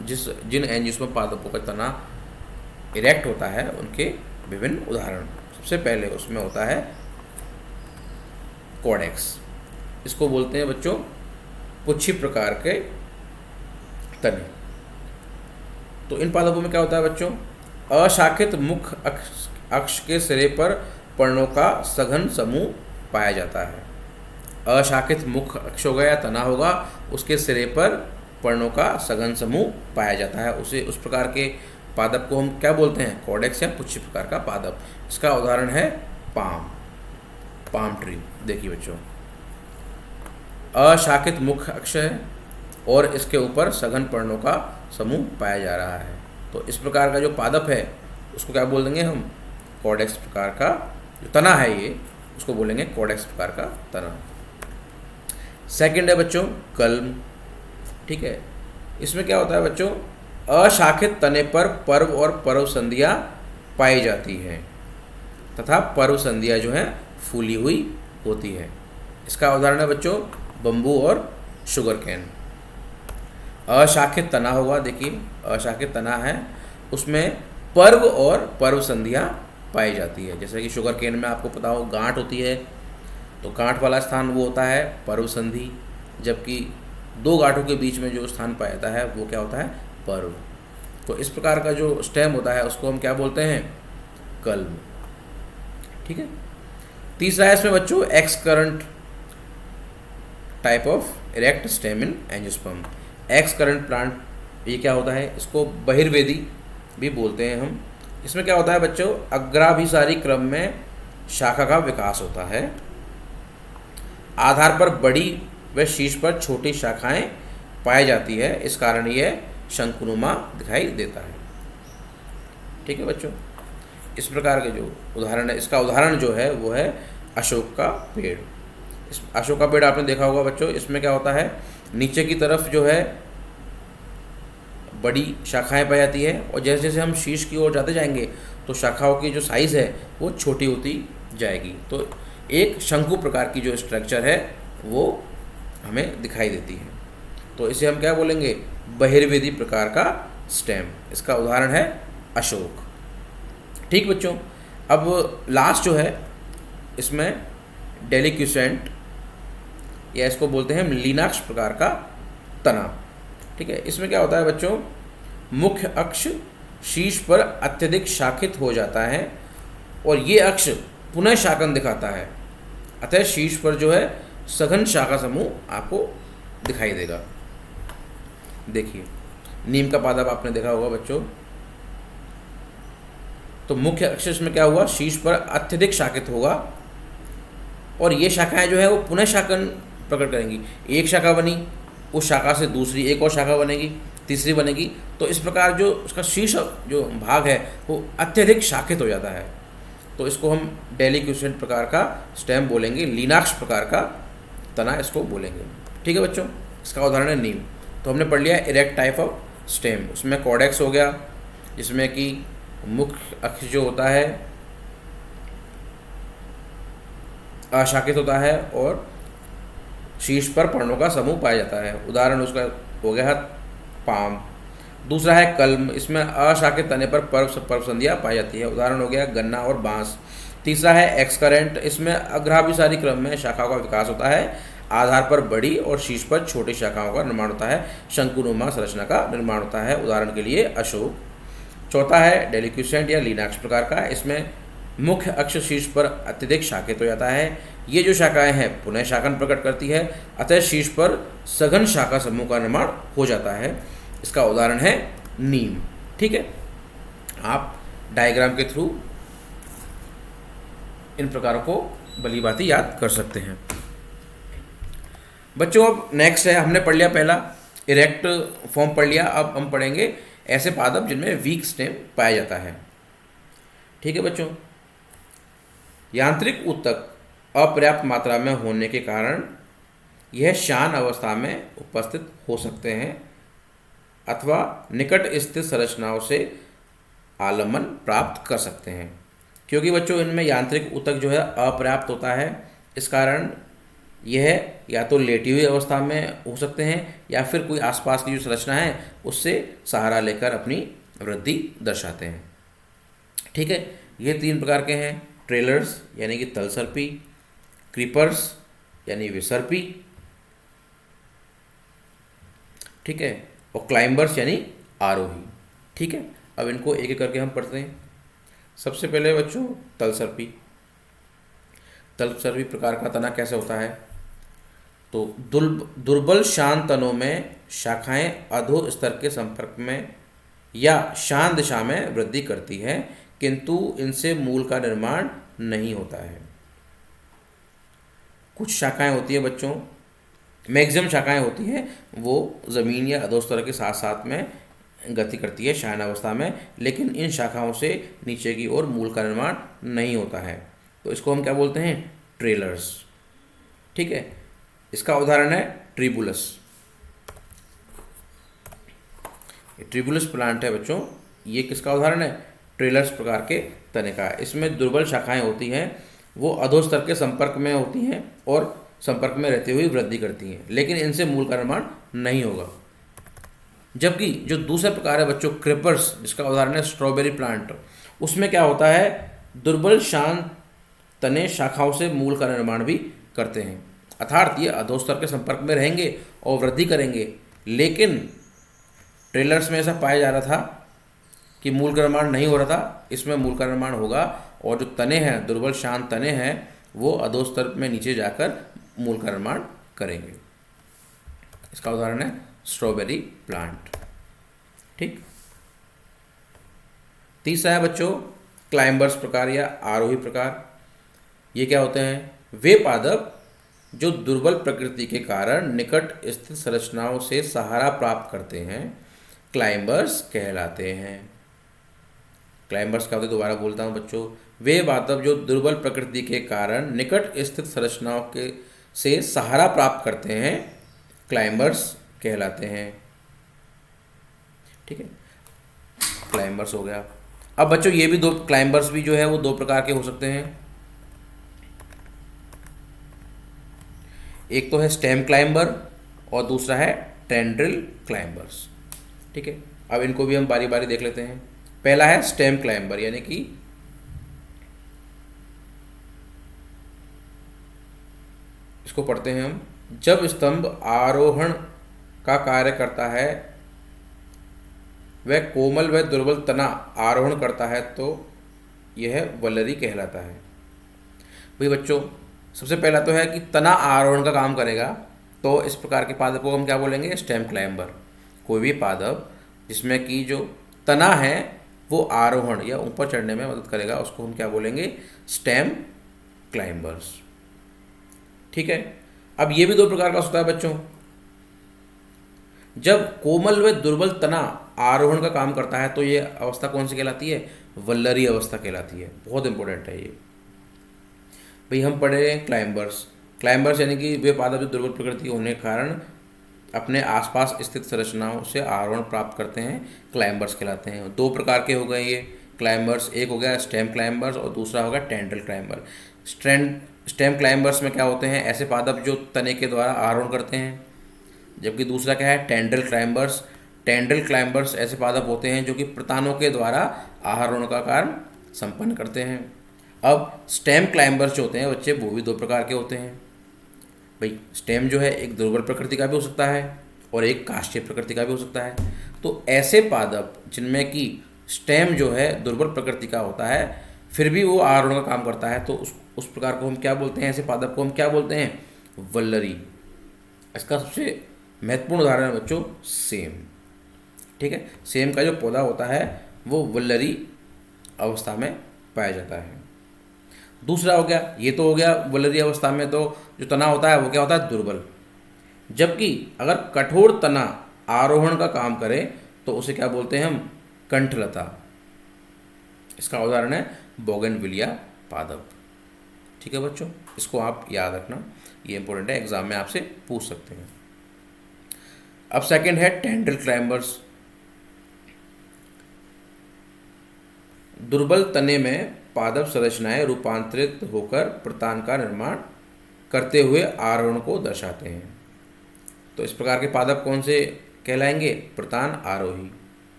जिन एंजियोस्पर्म पादपों का तना इरेक्ट होता है उनके विभिन्न उदाहरण। सबसे पहले उसमें होता है कॉडेक्स, इसको बोलते हैं बच्चों पुच्छी प्रकार के तने। तो इन पादपों में क्या होता है बच्चों? अशाखित मुख अक्ष के सिरे पर पर्णों का सघन समूह पाया जाता है। अशाखित मुख अक्ष होगा या तना होगा, उसके सिरे पर पर्णों का सघन समूह पाया जाता है, उस प्रकार के पादप को हम क्या बोलते हैं? कॉडेक्स या पुच्छी प्रकार का पादप। इसका उदाहरण है पाम ट्री। देखिए बच्चों, अशाखित मुख अक्ष है और इसके ऊपर सघन पर्णों का समूह पाया जा रहा है, तो इस प्रकार का जो पादप है उसको क्या बोल देंगे हम? कॉडेक्स प्रकार का जो तना है ये, उसको बोलेंगे कॉडेक्स प्रकार का तना। सेकंड है बच्चों कल्म। ठीक है, इसमें क्या होता है बच्चों? अशाखित तने पर पर्व और पर्व संधियाँ पाई जाती हैं तथा पर्व संधियाँ जो हैं फूली हुई होती है। इसका उदाहरण है बच्चों बम्बू और शुगर कैन। अशाखित तना होगा, देखिए अशाखित तना है, उसमें पर्व और पर्व संधियाँ पाई जाती है। जैसे कि शुगर केन में आपको पता हो गांठ होती है, तो गांठ वाला स्थान वो होता है पर्व संधि, जबकि 2 गांठों के बीच में जो स्थान पाया जाता है वो क्या होता है? पर्व। तो इस प्रकार का जो स्टेम होता है उसको हम क्या बोलते हैं? कल्म। ठीक है, तीसरा है इसमें बच्चों excurrent type of erect stem in angiosperm. Excurrent plant ये क्या होता है? इसको बहिर्वेदी भी बोलते हैं हम। इसमें क्या होता है बच्चों? अग्राभिसारी क्रम में शाखा का विकास होता है, आधार पर बड़ी वह शीर्ष पर छोटी शाखाएं पाई जाती है, इस कारण यह शंकुनुमा दिखाई देता है। ठीक है बच्चों, इस प्रकार के जो उदाहरण है, इसका उदाहरण जो है वो है अशोक का पेड़। इस अशोक का पेड़ आपने देखा होगा बच्चों, इसमें क्या होता है, नीचे की तरफ जो है बड़ी शाखाएं पाई जाती है और जैसे जैसे हम शीर्ष की ओर जाते जाएंगे तो शाखाओं की जो साइज़ है वो छोटी होती जाएगी। तो एक शंकु प्रकार की जो स्ट्रक्चर है वो हमें दिखाई देती है। तो इसे हम क्या बोलेंगे, बहिर्वेदी प्रकार का स्टेम। इसका उदाहरण है अशोक। ठीक बच्चों, अब लास्ट जो है इसमें डेलिक्यूसेंट या इसको बोलते हैं लीनाक्ष प्रकार का तना। ठीक है, इसमें क्या होता है बच्चों, मुख्य अक्ष शीर्ष पर अत्यधिक शाखित हो जाता है और ये अक्ष पुनः शाखन दिखाता है, अतः शीर्ष पर जो है सघन शाखा समूह आपको दिखाई देगा। देखिए नीम का पादप आपने देखा होगा बच्चों, तो मुख्य अक्ष में क्या हुआ, शीर्ष पर अत्यधिक शाखित होगा और ये शाखाएं जो है वो पुनः शाखन प्रकट करेंगी। एक शाखा बनी, उस शाखा से दूसरी एक और शाखा बनेगी, तीसरी बनेगी। तो इस प्रकार जो उसका शीर्ष जो भाग है वो अत्यधिक शाखित हो जाता है। तो इसको हम डेलिक्यूसेंट प्रकार का स्टेम बोलेंगे, लीनाक्ष प्रकार का तना इसको बोलेंगे। ठीक है बच्चों, इसका उदाहरण है नीम। तो हमने पढ़ लिया इरेक्ट टाइप ऑफ स्टेम। उसमें कॉडेक्स हो गया, जिसमें कि मुख्य अक्ष जो होता है अशाखित होता है और शीर्ष पर पर्णों का समूह पाया जाता है। उदाहरण उसका हो गया है पाम। दूसरा है कलम, इसमें अशाखित तने पर पर्व संधियाँ पाई जाती है। उदाहरण हो गया गन्ना और बांस। तीसरा है एक्सकरेंट, इसमें अग्राभिसारी क्रम में शाखाओं का विकास होता है, आधार पर बड़ी और शीर्ष पर छोटी शाखाओं का निर्माण होता है, शंकुनुमा संरचना का निर्माण होता है। उदाहरण के लिए अशोक। चौथा है डेलिक्यूसेंट या लीनाक्ष प्रकार का, इसमें मुख्य अक्ष शीर्ष पर अत्यधिक शाखित हो जाता है। ये जो शाखाएं हैं पुनः शाखन प्रकट करती है, अतः शीर्ष पर सघन शाखा समूह का निर्माण हो जाता है। इसका उदाहरण है नीम। ठीक है, आप डायग्राम के थ्रू इन प्रकारों को भली भांति याद कर सकते हैं। बच्चों अब नेक्स्ट है, हमने पढ़ लिया पहला इरेक्ट फॉर्म पढ़ लिया, अब हम पढ़ेंगे ऐसे पादप जिनमें वीक स्टेम पाया जाता है। ठीक है बच्चों, यांत्रिक ऊतक अपर्याप्त मात्रा में होने के कारण यह शान अवस्था में उपस्थित हो सकते हैं अथवा निकट स्थित संरचनाओं से आलम्बन प्राप्त कर सकते हैं। क्योंकि बच्चों इनमें यांत्रिक ऊतक जो है अपर्याप्त होता है, इस कारण यह या तो लेटी हुई अवस्था में हो सकते हैं या फिर कोई आसपास की जो संरचना है उससे सहारा लेकर अपनी वृद्धि दर्शाते हैं। ठीक है, ये तीन प्रकार के हैं, ट्रेलर्स यानी कि तलसर्पी, क्रीपर्स यानी विसर्पी, ठीक है, और क्लाइंबर्स यानी आरोही। ठीक है, अब इनको एक एक करके हम पढ़ते हैं। सबसे पहले बच्चों तलसर्पी। तलसर्पी प्रकार का तना कैसे होता है, तो दुर्बल शांत तनों में शाखाएं अधो स्तर के संपर्क में या शांत दिशा में वृद्धि करती है, किंतु इनसे मूल का निर्माण नहीं होता है। कुछ शाखाएं होती है बच्चों, मैक्सिमम शाखाएं होती हैं वो ज़मीन या अधोस्तर के साथ साथ में गति करती है शयन अवस्था में, लेकिन इन शाखाओं से नीचे की ओर मूल का निर्माण नहीं होता है। तो इसको हम क्या बोलते हैं, ट्रेलर्स। ठीक है, इसका उदाहरण है ट्रिबुलस। ट्रिबुलस प्लांट है बच्चों, ये किसका उदाहरण है, ट्रेलर्स प्रकार के तने का। इसमें दुर्बल शाखाएं होती हैं, वो अधोस्तर के संपर्क में होती हैं और संपर्क में रहते हुए वृद्धि करती हैं, लेकिन इनसे मूल का निर्माण नहीं होगा। जबकि जो दूसरा प्रकार है बच्चों क्रीपर्स, जिसका उदाहरण है स्ट्रॉबेरी प्लांट, उसमें क्या होता है, दुर्बल शांत तने शाखाओं से मूल का निर्माण भी करते हैं, अर्थात ये अधोस्तर के संपर्क में रहेंगे और वृद्धि करेंगे। लेकिन ट्रेलर्स में ऐसा पाया जा रहा था कि मूल का निर्माण नहीं हो रहा था, इसमें मूल का निर्माण होगा और जो तने हैं, दुर्बल शांत तने हैं, वो अधोस्तर में नीचे जाकर मूल का निर्माण करेंगे। इसका उदाहरण है स्ट्रॉबेरी प्लांट। ठीक, तीसरा है बच्चों क्लाइंबर्स प्रकार या आरोही प्रकार। ये क्या होते हैं, वे पादप जो दुर्बल प्रकृति के कारण निकट स्थित संरचनाओं से सहारा प्राप्त करते हैं क्लाइंबर्स कहलाते हैं। क्लाइंबर्स का होते, दोबारा बोलता हूँ बच्चों, वे पादप जो दुर्बल प्रकृति के कारण निकट स्थित संरचनाओं के से सहारा प्राप्त करते हैं क्लाइंबर्स कहलाते हैं। ठीक है, क्लाइंबर्स हो गया। अब बच्चों ये भी दो क्लाइंबर्स भी जो है वो दो प्रकार के हो सकते हैं। एक तो है स्टेम क्लाइंबर और दूसरा है टेंड्रिल क्लाइंबर्स। ठीक है, अब इनको भी हम बारी बारी देख लेते हैं। पहला है स्टेम क्लाइंबर, यानी कि इसको पढ़ते हैं हम। जब स्तंभ आरोहण का कार्य करता है, वह कोमल व दुर्बल तना आरोहण करता है, तो यह वल्लरी कहलाता है। भाई बच्चों, सबसे पहला तो है कि तना आरोहण का काम करेगा, तो इस प्रकार के पादप को हम क्या बोलेंगे? Stem climber. कोई भी पादप जिसमें कि जो तना है वो आरोहण या ऊपर चढ़ने में मदद करेगा, उसको हम क्या बोलेंगे? Stem climbers. ठीक है, अब ये भी दो प्रकार का होता है बच्चों। जब कोमल व दुर्बल तना आरोहण का काम करता है, तो ये अवस्था कौन सी कहलाती है? वल्लरी अवस्था कहलाती है। बहुत इंपॉर्टेंट है ये। भाई हम पढ़े हैं क्लाइंबर्स। क्लाइंबर्स यानी कि वे पादप जो दुर्बल प्रकृति होने के कारण अपने आसपास स्थित संरचनाओं से आरोहण प्राप्त करते हैं, क्लाइंबर्स कहलाते हैं। दो प्रकार के हो गए ये क्लाइंबर्स, एक हो गया स्टेम क्लाइंबर्स और दूसरा होगा टेंड्रिल क्लाइंबर। स्टेम क्लाइंबर्स में क्या होते हैं? ऐसे पादप जो तने के द्वारा आरोहण करते हैं। जबकि दूसरा क्या है? Tendril climbers. टेंड्रिल क्लाइंबर्स ऐसे पादप होते हैं जो कि प्रतानों के द्वारा आरोहण का कार्य संपन्न करते हैं। अब स्टेम क्लाइंबर्स जो होते हैं बच्चे, वो भी दो प्रकार के होते हैं। भाई स्टेम जो है एक दुर्बल प्रकृति का भी हो सकता है और एक काष्ठीय प्रकृति का भी हो सकता है। तो ऐसे पादप जिनमें कि स्टेम जो है दुर्बल प्रकृति का होता है, फिर भी वो आरोहण का काम करता है, तो उस प्रकार को हम क्या बोलते हैं? ऐसे पादप को हम क्या बोलते हैं? वल्लरी। इसका सबसे महत्वपूर्ण उदाहरण है बच्चों सेम। ठीक है, सेम का जो पौधा होता है वो वल्लरी अवस्था में पाया जाता है। दूसरा हो गया, ये तो हो गया वल्लरी अवस्था में तो जो तना होता है वो क्या होता है? दुर्बल। जबकि अगर कठोर तना आरोहण का काम करे तो उसे क्या बोलते हैं हम? कंठलता। इसका उदाहरण है बोगनविलिया पादप। ठीक है बच्चों, इसको आप याद रखना, ये इंपॉर्टेंट है, एग्जाम में आपसे पूछ सकते हैं। अब सेकंड है टेंड्रिल क्लाइंबर्स। दुर्बल तने में पादप संरचनाएं रूपांतरित होकर प्रतान का निर्माण करते हुए आरोहण को दर्शाते हैं। तो इस प्रकार के पादप कौन से कहलाएंगे? प्रतान आरोही,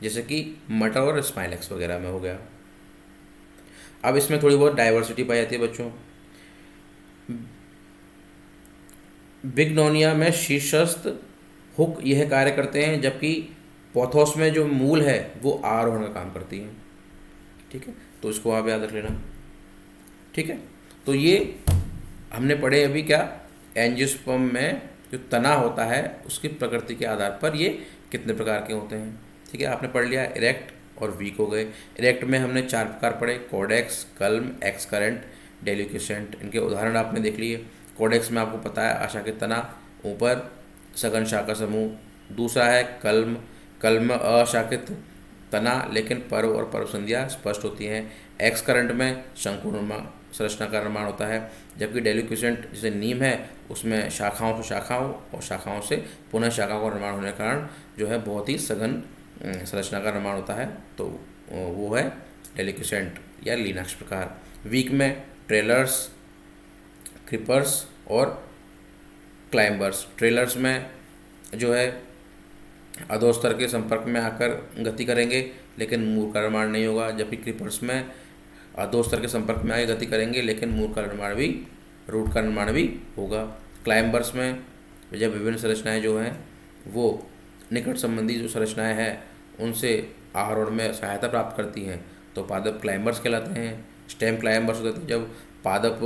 जैसे कि मटर और स्माइलेक्स वगैरह में हो गया। अब इसमें थोड़ी बहुत डाइवर्सिटी पाई जाती है बच्चों। बिग्नोनिया में शीर्षस्थ हुक यह कार्य करते हैं, जबकि पोथोस में जो मूल है वो आरोहण का काम करती है। ठीक है, तो इसको आप याद रख लेना। ठीक है, तो ये हमने पढ़े अभी क्या? एंजियोस्पर्म में जो तना होता है उसकी प्रकृति के आधार पर ये कितने प्रकार के होते हैं। ठीक है, आपने पढ़ लिया इरेक्ट और वीक हो गए। इरेक्ट में हमने 4 प्रकार पढ़े: कोडेक्स, कल्म, एक्सकरेंट, डेलिक्विसेंट। इनके उदाहरण आपने देख लिए। कोडेक्स में आपको पता है अशाखित तना ऊपर, सघन शाखा समूह। दूसरा है कल्म। कल्म में अशाखित तना लेकिन पर्व और पर्व संध्या स्पष्ट होती हैं। एक्स करंट में शंकु निर्माण संरचना का निर्माण होता है। जबकि डेलिक्विसेंट जैसे नीम है उसमें शाखाओं से शाखाओं और शाखाओं से पुनः शाखाओं का निर्माण होने के कारण जो है बहुत ही सघन संरचना का निर्माण होता है, तो वो है डेलिक्विसेंट या लिनक्स प्रकार। वीक में ट्रेलर्स, क्रीपर्स और क्लाइंबर्स। ट्रेलर्स में जो है अधोस्तर के संपर्क में आकर गति करेंगे लेकिन मूल का निर्माण नहीं होगा। जबकि क्रीपर्स में अधोस्तर के संपर्क में आगे गति करेंगे लेकिन मूल का निर्माण भी, रूट का निर्माण भी होगा। क्लाइंबर्स में जब विभिन्न संरचनाएं जो हैं वो निकट संबंधी जो संरचनाएं हैं उनसे आरोहण में सहायता प्राप्त करती हैं, तो पादप क्लाइंबर्स कहलाते हैं। स्टेम क्लाइंबर्स होते हैं जब पादप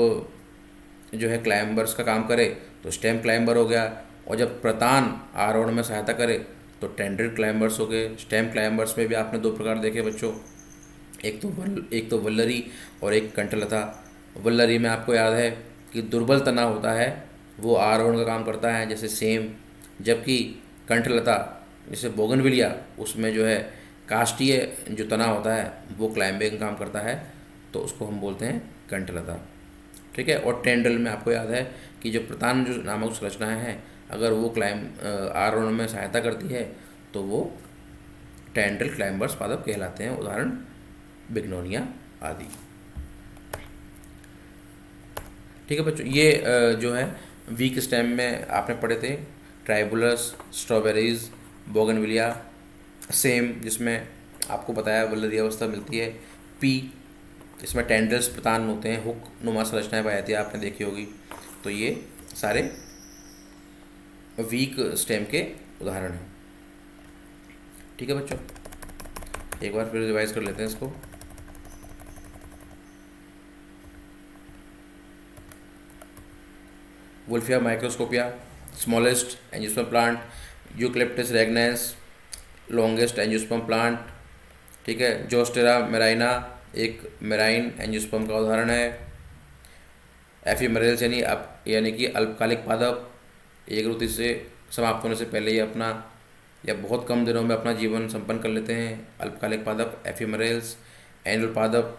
जो है क्लाइंबर्स का काम करे तो स्टेम क्लाइंबर हो गया, और जब प्रतान आरोहण में सहायता करे तो टेंड्रिल क्लाइंबर्स हो गए। स्टेम क्लाइंबर्स में भी आपने 2 प्रकार देखे बच्चों, एक तो वल्लरी और एक कंठलता। वल्लरी में आपको याद है कि दुर्बल तना होता है वो आरोहण का काम करता है, जैसे सेम, जबकि कंठलता जैसे बोगनविलिया उसमें जो है काष्ठीय जो तना होता है वो क्लाइंबिंग का काम करता है, तो उसको हम बोलते हैं कंठलता। ठीक है। और टेंड्रल में आपको याद है कि जो प्रतान जो नामक संरचनाएं हैं, अगर वो आरोहण में सहायता करती है तो वो टेंड्रल क्लाइंबर्स पादप कहलाते हैं, उदाहरण बिग्नोनिया आदि। ठीक है बच्चों, ये जो है वीक स्टेम में आपने पढ़े थे ट्राइबुलस, स्ट्रॉबेरीज, बोगनविलिया, सेम जिसमें आपको बताया वल्लरी अवस्था मिलती है, पी इसमें टेंड्रल्स प्रतान होते हैं, हुक नुमा संरचनाएं पाई जाती है, आपने देखी होगी। तो ये सारे वीक स्टेम के उदाहरण हैं। ठीक है बच्चों, एक बार फिर रिवाइज कर लेते हैं इसको। Wolffia microscopia, smallest angiosperm plant, eucalyptus regnans, longest angiosperm plant. ठीक है। जोस्टेरा मेराइना एक मेराइन एंजियोस्पर्म का उदाहरण है। एफिमरेल्स यानी कि अल्पकालिक पादप, एक ऋतु से समाप्त होने से पहले ये अपना या बहुत कम दिनों में अपना जीवन संपन्न कर लेते हैं, अल्पकालिक पादप एफिमरेल्स। एनुअल पादप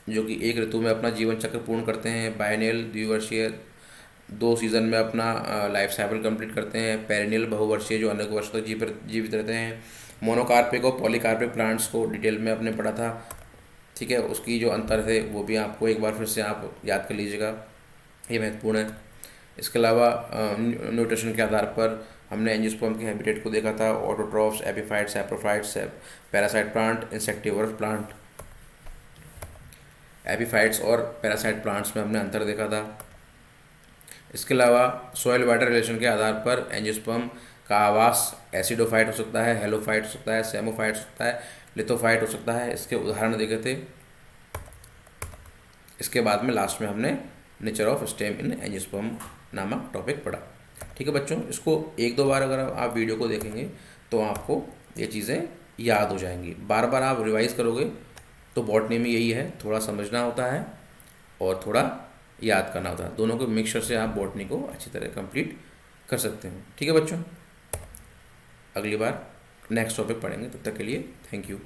जो कि एक ऋतु में अपना जीवन चक्र पूर्ण करते हैं। बायनियल द्विवर्षीय, 2 सीज़न में अपना लाइफ साइकिल कंप्लीट करते हैं। पेरिनियल बहुवर्षीय जो अनेक वर्षों तक जीवित रहते हैं। मोनोकार्पिक और पॉलीकार्पिक प्लांट्स को डिटेल में आपने पढ़ा था। ठीक है। उसकी जो अंतर थे वो भी आपको एक बार फिर से आप याद कर लीजिएगा, ये महत्वपूर्ण है। इसके अलावा न्यूट्रिशन के आधार पर हमने एंजियोस्पर्म के हैबिटेट को देखा था, autotrophs, epiphytes, saprophytes, parasite plant, insectivores plant. Epiphytes और पैरासाइट प्लांट्स में हमने अंतर देखा था। इसके अलावा सॉइल वाटर रिलेशन के आधार पर एंजियोस्पर्म का आवास एसिडोफाइट हो सकता है, हेलोफाइट हो सकता है, सेमोफाइट हो सकता है, लिथोफाइट हो सकता है। इसके उदाहरण देखे थे। इसके बाद में लास्ट में हमने nature of stem in angiosperm नामक टॉपिक पढ़ा। ठीक है बच्चों, इसको 1-2 बार अगर आप वीडियो को देखेंगे तो आपको ये चीज़ें याद हो जाएंगी। बार बार आप रिवाइज करोगे तो बॉटनी में यही है, थोड़ा समझना होता है और थोड़ा याद करना होता है। दोनों को मिक्सचर से आप बॉटनी को अच्छी तरह कंप्लीट कर सकते हैं। ठीक है बच्चों, अगली बार नेक्स्ट टॉपिक पढ़ेंगे, तब तक के लिए थैंक यू।